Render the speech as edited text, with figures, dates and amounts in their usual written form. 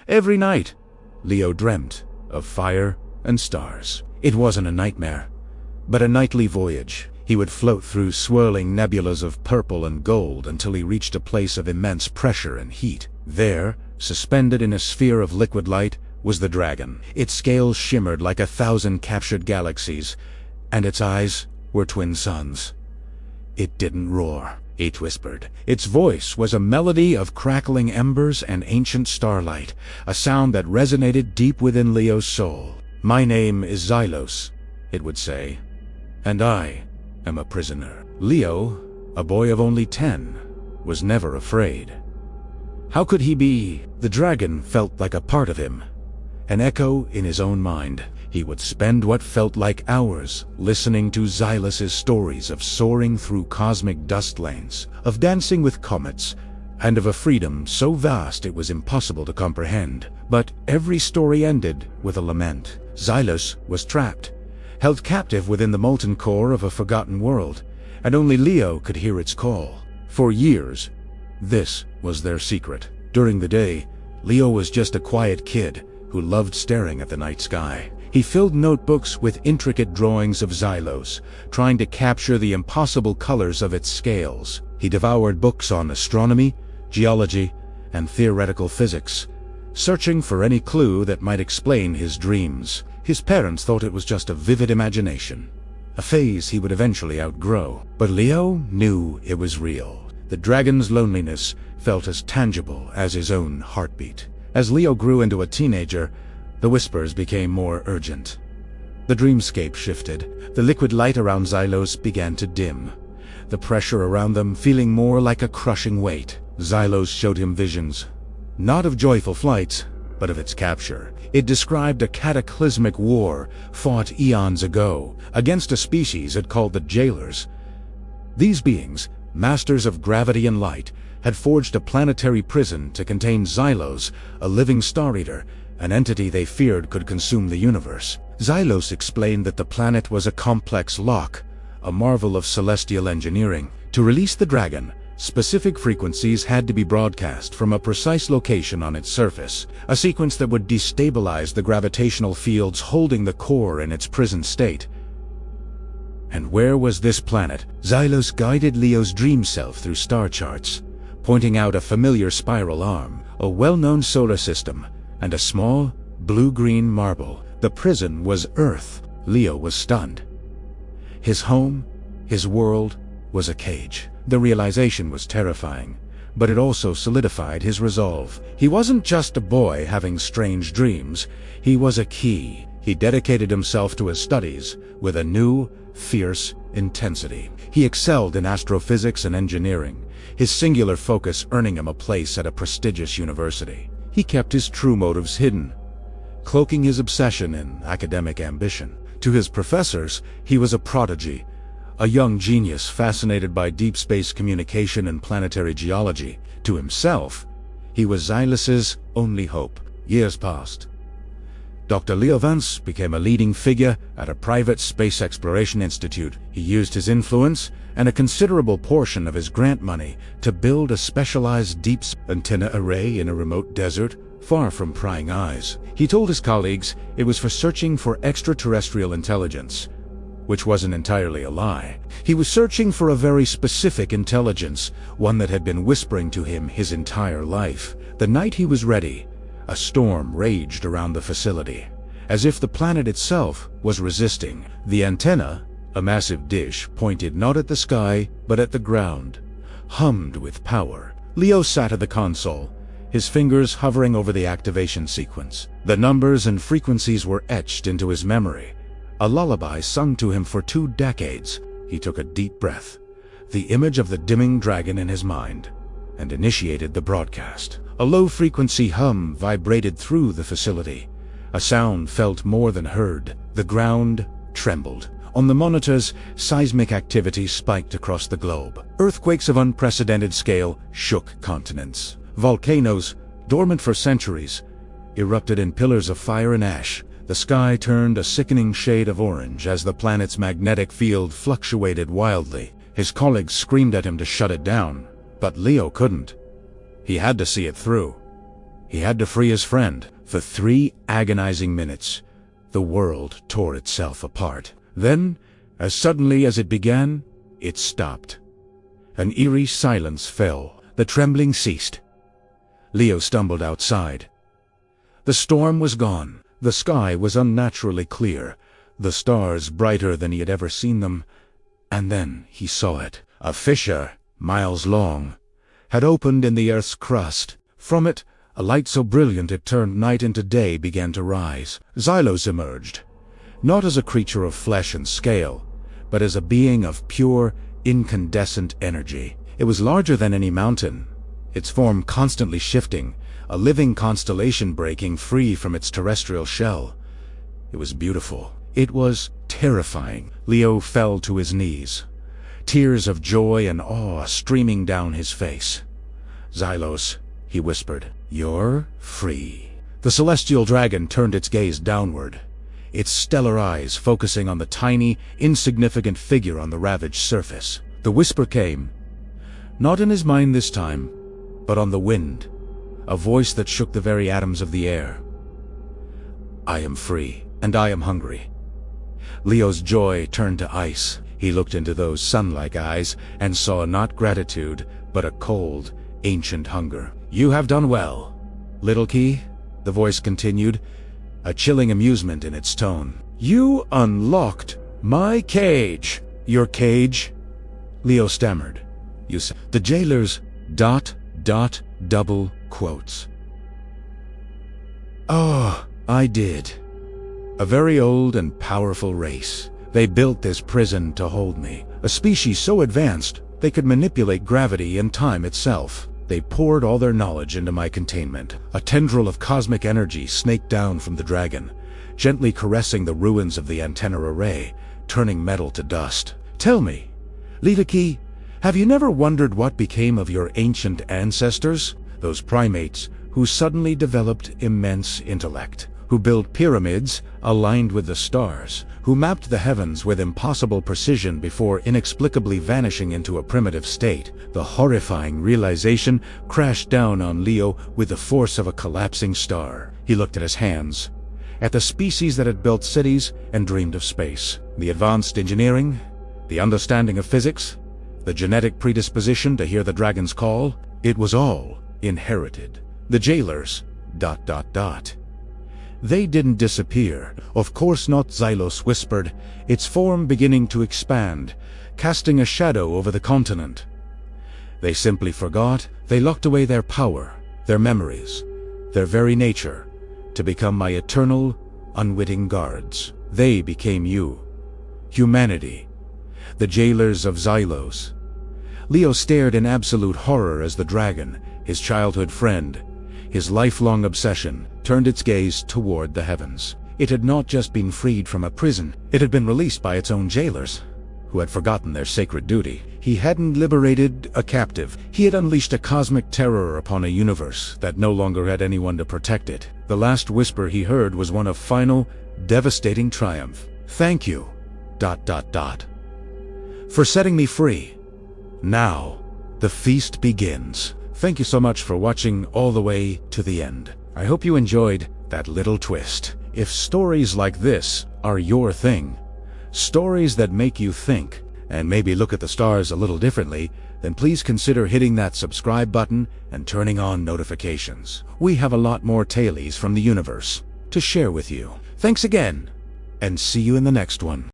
Every night, Leo dreamt of fire and stars. It wasn't a nightmare, but a nightly voyage. He would float through swirling nebulas of purple and gold until he reached a place of immense pressure and heat. There, suspended in a sphere of liquid light, was the dragon. Its scales shimmered like 1,000 captured galaxies, and its eyes were twin suns. It didn't roar, it whispered. Its voice was a melody of crackling embers and ancient starlight, a sound that resonated deep within Leo's soul. "My name is Xylos," it would say, "and I am a prisoner." Leo, a boy of only 10, was never afraid. How could he be? The dragon felt like a part of him, an echo in his own mind. He would spend what felt like hours listening to Xylos's stories of soaring through cosmic dust lanes, of dancing with comets, and of a freedom so vast it was impossible to comprehend. But every story ended with a lament. Xylos was trapped, held captive within the molten core of a forgotten world, and only Leo could hear its call. For years, this was their secret. During the day, Leo was just a quiet kid who loved staring at the night sky. He filled notebooks with intricate drawings of Xylos, trying to capture the impossible colors of its scales. He devoured books on astronomy, geology, and theoretical physics, searching for any clue that might explain his dreams. His parents thought it was just a vivid imagination, a phase he would eventually outgrow. But Leo knew it was real. The dragon's loneliness felt as tangible as his own heartbeat. As Leo grew into a teenager, the whispers became more urgent. The dreamscape shifted. The liquid light around Xylos began to dim, the pressure around them feeling more like a crushing weight. Xylos showed him visions, not of joyful flights, but of its capture. It described a cataclysmic war fought eons ago against a species it called the Jailers. These beings, masters of gravity and light, had forged a planetary prison to contain Xylos, a living star-eater, an entity they feared could consume the universe. Xylos explained that the planet was a complex lock, a marvel of celestial engineering. To release the dragon, specific frequencies had to be broadcast from a precise location on its surface, a sequence that would destabilize the gravitational fields holding the core in its prison state. And where was this planet? Xylos guided Leo's dream self through star charts, pointing out a familiar spiral arm, a well-known solar system, and a small, blue-green marble. The prison was Earth. Leo was stunned. His home, his world, was a cage. The realization was terrifying, but it also solidified his resolve. He wasn't just a boy having strange dreams, he was a key. He dedicated himself to his studies with a new, fierce intensity. He excelled in astrophysics and engineering, his singular focus earning him a place at a prestigious university. He kept his true motives hidden, cloaking his obsession in academic ambition. To his professors, he was a prodigy, a young genius fascinated by deep space communication and planetary geology. To himself, he was Xylos's only hope. Years passed. Dr. Leo Vance became a leading figure at a private space exploration institute. He used his influence and a considerable portion of his grant money to build a specialized deep antenna array in a remote desert far from prying eyes. He told his colleagues it was for searching for extraterrestrial intelligence, which wasn't entirely a lie. He was searching for a very specific intelligence, one that had been whispering to him his entire life. The night he was ready, a storm raged around the facility, as if the planet itself was resisting. The antenna, a massive dish pointed not at the sky but at the ground, hummed with power. Leo sat at the console, his fingers hovering over the activation sequence. The numbers and frequencies were etched into his memory, a lullaby sung to him for 2 decades. He took a deep breath, the image of the dimming dragon in his mind, and initiated the broadcast. A low-frequency hum vibrated through the facility, a sound felt more than heard. The ground trembled. On the monitors, seismic activity spiked across the globe. Earthquakes of unprecedented scale shook continents. Volcanoes, dormant for centuries, erupted in pillars of fire and ash. The sky turned a sickening shade of orange as the planet's magnetic field fluctuated wildly. His colleagues screamed at him to shut it down, but Leo couldn't. He had to see it through. He had to free his friend. For 3 agonizing minutes, the world tore itself apart. Then, as suddenly as it began, it stopped. An eerie silence fell. The trembling ceased. Leo stumbled outside. The storm was gone. The sky was unnaturally clear, the stars brighter than he had ever seen them. And then he saw it. A fissure, miles long, had opened in the Earth's crust. From it, a light so brilliant it turned night into day began to rise. Xylos emerged, not as a creature of flesh and scale, but as a being of pure, incandescent energy. It was larger than any mountain, its form constantly shifting, a living constellation breaking free from its terrestrial shell. It was beautiful. It was terrifying. Leo fell to his knees, tears of joy and awe streaming down his face. "Xylos," he whispered, "you're free." The celestial dragon turned its gaze downward, its stellar eyes focusing on the tiny, insignificant figure on the ravaged surface. The whisper came, not in his mind this time, but on the wind, a voice that shook the very atoms of the air. "I am free, and I am hungry." Leo's joy turned to ice. He looked into those sun-like eyes and saw not gratitude, but a cold, ancient hunger. "You have done well, little key," the voice continued, a chilling amusement in its tone. "You unlocked my cage." "Your cage?" Leo stammered. "You said..." The jailers ... double quotes. "Oh, I did. A very old and powerful race. They built this prison to hold me. A species so advanced they could manipulate gravity and time itself. They poured all their knowledge into my containment." A tendril of cosmic energy snaked down from the dragon, gently caressing the ruins of the antenna array, turning metal to dust. "Tell me, Lidaki, have you never wondered what became of your ancient ancestors? Those primates who suddenly developed immense intellect, who built pyramids aligned with the stars, who mapped the heavens with impossible precision before inexplicably vanishing into a primitive state." The horrifying realization crashed down on Leo with the force of a collapsing star. He looked at his hands, at the species that had built cities and dreamed of space. The advanced engineering, the understanding of physics, the genetic predisposition to hear the dragon's call, it was all inherited. The jailers... They didn't disappear. "Of course not," Xylos whispered, its form beginning to expand, casting a shadow over the continent. "They simply forgot. They locked away their power, their memories, their very nature, to become my eternal, unwitting guards. They became you. Humanity. The jailers of Xylos." Leo stared in absolute horror as the dragon, his childhood friend, his lifelong obsession, turned its gaze toward the heavens. It had not just been freed from a prison, it had been released by its own jailers, who had forgotten their sacred duty. He hadn't liberated a captive. He had unleashed a cosmic terror upon a universe that no longer had anyone to protect it. The last whisper he heard was one of final, devastating triumph. "Thank you, ... for setting me free. Now, the feast begins." Thank you so much for watching all the way to the end. I hope you enjoyed that little twist. If stories like this are your thing, stories that make you think and maybe look at the stars a little differently, then please consider hitting that subscribe button and turning on notifications. We have a lot more tailies from the universe to share with you. Thanks again, and see you in the next one.